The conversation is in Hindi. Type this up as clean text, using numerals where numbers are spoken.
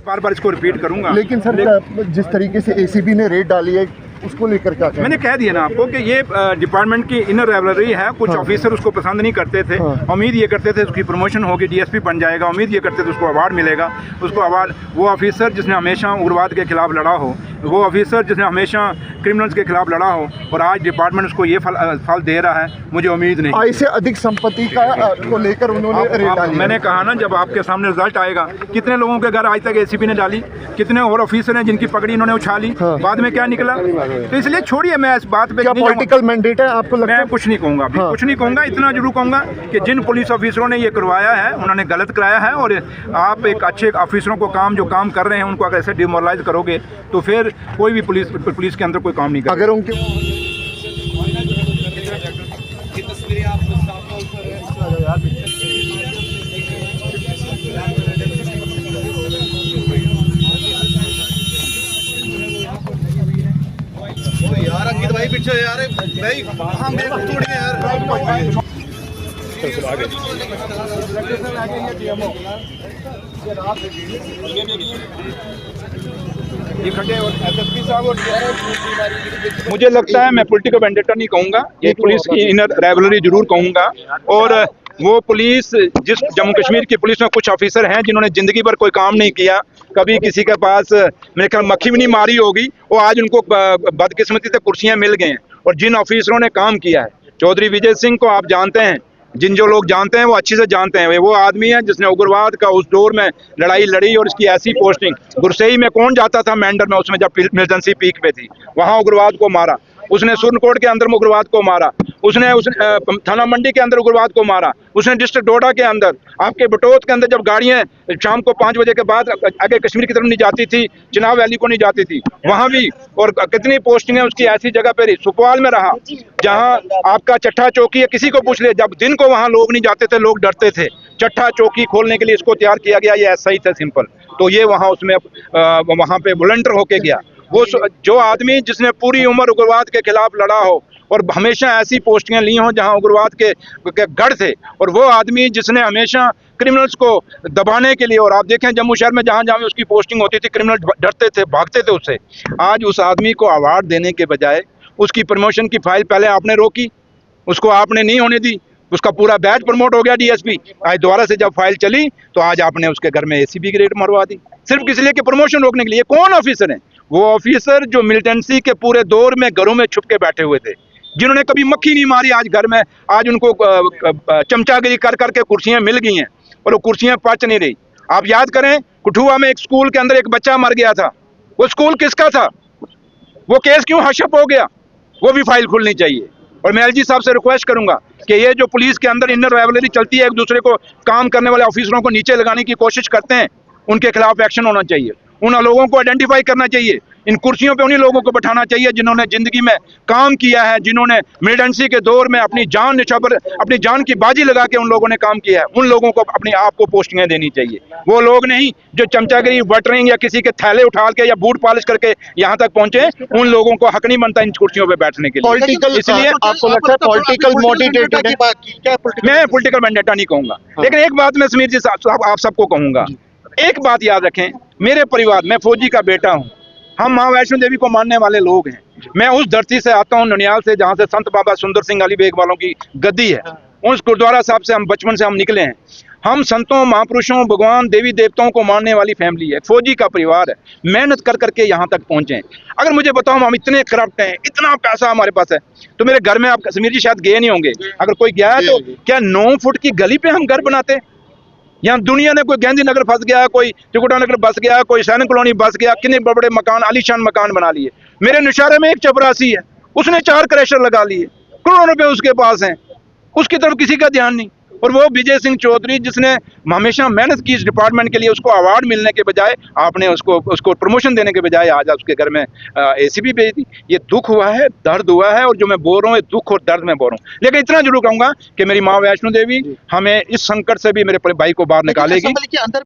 बार बार इसको रिपीट करूंगा। लेकिन सर जिस तरीके से एसीबी ने रेड डाली है उसको लेकर क्या कहना? मैंने कह दिया ना आपको कि ये डिपार्टमेंट की इनर राइवलरी है। कुछ ऑफिसर उसको पसंद नहीं करते थे। उम्मीद ये करते थे उसकी प्रमोशन होगी, डीएसपी बन जाएगा। उम्मीद ये करते थे उसको अवार्ड मिलेगा। उसको अवार्ड, वो ऑफिसर जिसने हमेशा उग्रवाद के खिलाफ लड़ा हो, वो ऑफिसर जिसने हमेशा क्रिमिनल्स के खिलाफ लड़ा हो, और आज डिपार्टमेंट उसको ये फल दे रहा है, मुझे उम्मीद नहीं। ऐसे अधिक संपत्ति का को लेकर उन्होंने रेड डाली। मैंने कहा ना, जब आपके सामने रिजल्ट आएगा, कितने लोगों के घर आज तक एसीपी ने डाली, कितने और ऑफिसर हैं जिनकी पगड़ी इन्होंने उछाली, बाद में क्या निकला। तो इसलिए छोड़िए, मैं इस बात पे क्या पॉलिटिकल मैंडेट है आपको लगता है? मैं कुछ नहीं कहूँगा, कुछ नहीं कहूँगा। इतना जरूर कहूँगा कि जिन पुलिस ऑफिसरों ने ये करवाया है उन्होंने गलत कराया है, और आप एक अच्छे ऑफिसरों को जो काम कर रहे हैं उनको अगर ऐसे डिमोरलाइज करोगे तो फिर कोई भी पुलिस के अंदर कोई काम नहीं करेगा। अगर उनके यार अंकित भाई पीछे यार भाई, हाँ मेरे को छोड़िए यार। ये खड़े और एसएसपी साहब, और मुझे लगता है, मैं पॉलिटिकल वेंडेटा नहीं कहूँगा, ये पुलिस की इनर राइवलरी जरूर कहूँगा। और वो पुलिस, जिस जम्मू कश्मीर की पुलिस में कुछ ऑफिसर हैं जिन्होंने जिंदगी भर कोई काम नहीं किया, कभी किसी के पास मेरे ख्याल मक्खी भी नहीं मारी होगी, वो आज उनको बदकिस्मती से कुर्सियां मिल गए हैं। और जिन ऑफिसरों ने काम किया है, चौधरी विजय सिंह को आप जानते हैं, जो लोग जानते हैं वो अच्छे से जानते हैं, वो आदमी है जिसने उग्रवाद का उस दौर में लड़ाई लड़ी। और इसकी ऐसी पोस्टिंग, गुरसई में कौन जाता था मैंडर में, उसमें जब इमरजेंसी पीक पे थी, वहाँ उग्रवाद को मारा उसने। सुरनकोट के अंदर उग्रवाद को मारा उसने थाना मंडी के अंदर उग्रवाद को मारा उसने। डिस्ट्रिक्ट डोडा के अंदर, आपके बटोत के अंदर, जब गाड़ियां शाम को 5 बजे के बाद आगे कश्मीर की तरफ नहीं जाती थी, चिनाब वैली को नहीं जाती थी, वहां भी। और कितनी पोस्टिंग है उसकी ऐसी जगह पे रही। सुपवाल में रहा जहां आपका चट्ठा चौकी है, किसी को पूछ ले, जब दिन को वहां लोग नहीं जाते थे, लोग डरते थे। चट्ठा चौकी खोलने के लिए इसको तैयार किया गया, ये ऐसा ही था सिंपल। तो ये वहां उसमें वहां पे वॉलंटियर होके गया। वो जो आदमी जिसने पूरी उम्र उग्रवाद के खिलाफ लड़ा हो और हमेशा ऐसी पोस्टिंगें ली हों जहां उग्रवाद के गढ़ थे, और वो आदमी जिसने हमेशा क्रिमिनल्स को दबाने के लिए, और आप देखें जम्मू शहर में जहां जहां उसकी पोस्टिंग होती थी, क्रिमिनल डरते थे, भागते थे उससे। आज उस आदमी को अवार्ड देने के बजाय उसकी प्रमोशन की फाइल पहले आपने रोकी, उसको आपने नहीं होने दी, उसका पूरा बैच प्रमोट हो गया डीएसपी। आज दोबारा से जब फाइल चली तो आज आपने उसके घर में एसीबी की रेड मरवा दी, सिर्फ इसलिए कि प्रमोशन रोकने के लिए। कौन ऑफिसर हैं वो? ऑफिसर जो मिलिटेंसी के पूरे दौर में घरों में छुप के बैठे हुए थे, जिन्होंने कभी मक्खी नहीं मारी, आज घर में, आज उनको चमचागिरी कर करके कुर्सियां मिल गई हैं और वो कुर्सियां पच नहीं रही। आप याद करें, कठुआ में एक स्कूल के अंदर एक बच्चा मर गया था, वो स्कूल किसका था? वो केस क्यों हशप हो गया? वो भी फाइल खुलनी चाहिए। और मैं एलजी साहब से रिक्वेस्ट करूंगा कि ये जो पुलिस के अंदर इनर राइवलरी चलती है, एक दूसरे को, काम करने वाले ऑफिसरों को नीचे लगाने की कोशिश करते हैं, उनके खिलाफ एक्शन होना चाहिए। उन लोगों को आइडेंटिफाई करना चाहिए, इन कुर्सियों पे उन्हीं लोगों को बैठाना चाहिए जिन्होंने जिंदगी में काम किया है, जिन्होंने मिलिटेंसी के दौर में अपनी जान निछावर, अपनी जान की बाजी लगा के उन लोगों ने काम किया है। उन लोगों को अपने आप को पोस्टिंगें देनी चाहिए। वो लोग नहीं जो चमचागिरी, बटरिंग या किसी के थैले उठा के या बूट पॉलिश करके यहाँ तक पहुंचे, उन लोगों को हक नहीं बनता इन कुर्सियों पे बैठने के लिए। इसलिए आपको लगता है पॉलिटिकल मोटिवेटेड है? मैं पॉलिटिकल वेंडेटा नहीं कहूंगा, लेकिन एक बात मैं समीर जी साहब आप सबको कहूंगा, एक बात याद रखें, मेरे परिवार, मैं फौजी का बेटा हूं, हम माँ वैष्णो देवी को मानने वाले लोग हैं। मैं उस धरती से आता हूं, ननियाल से, जहां से संत बाबा सुंदर सिंह अली बेग वालों की गद्दी है। उस गुरुद्वारा साहब से हम बचपन से हम निकले हैं। हम संतों, महापुरुषों, भगवान, देवी देवताओं को मानने वाली फैमिली है, फौजी का परिवार है। मेहनत कर करके यहाँ तक पहुंचे। अगर मुझे बताओ हम इतने करप्ट हैं, इतना पैसा हमारे पास है, तो मेरे घर में, आप समीर जी शायद गए नहीं होंगे, अगर कोई गया है तो क्या 9 फुट की गली पे हम घर बनाते? यहाँ दुनिया ने, कोई गांधी नगर फंस गया, कोई त्रिकुटा नगर बस गया, कोई सैनिक कॉलोनी बस गया, कितने बड़े बड़े मकान, आलीशान मकान बना लिए। मेरे निशारे में एक चपरासी है, उसने 4 क्रैशर लगा लिए, करोड़ों रुपए उसके पास हैं, उसकी तरफ किसी का ध्यान नहीं। और वो विजय सिंह चौधरी जिसने हमेशा मेहनत की इस डिपार्टमेंट के लिए, उसको अवार्ड मिलने के बजाय आपने उसको प्रमोशन देने के बजाय आज उसके घर में एसीबी भेज दी। ये दुख हुआ है, दर्द हुआ है, और जो मैं बोल रहा हूँ दुख और दर्द में बोल रहा हूँ। लेकिन इतना जरूर कहूंगा कि मेरी माँ वैष्णो देवी हमें इस संकट से भी, मेरे भाई को बाहर निकालेगी।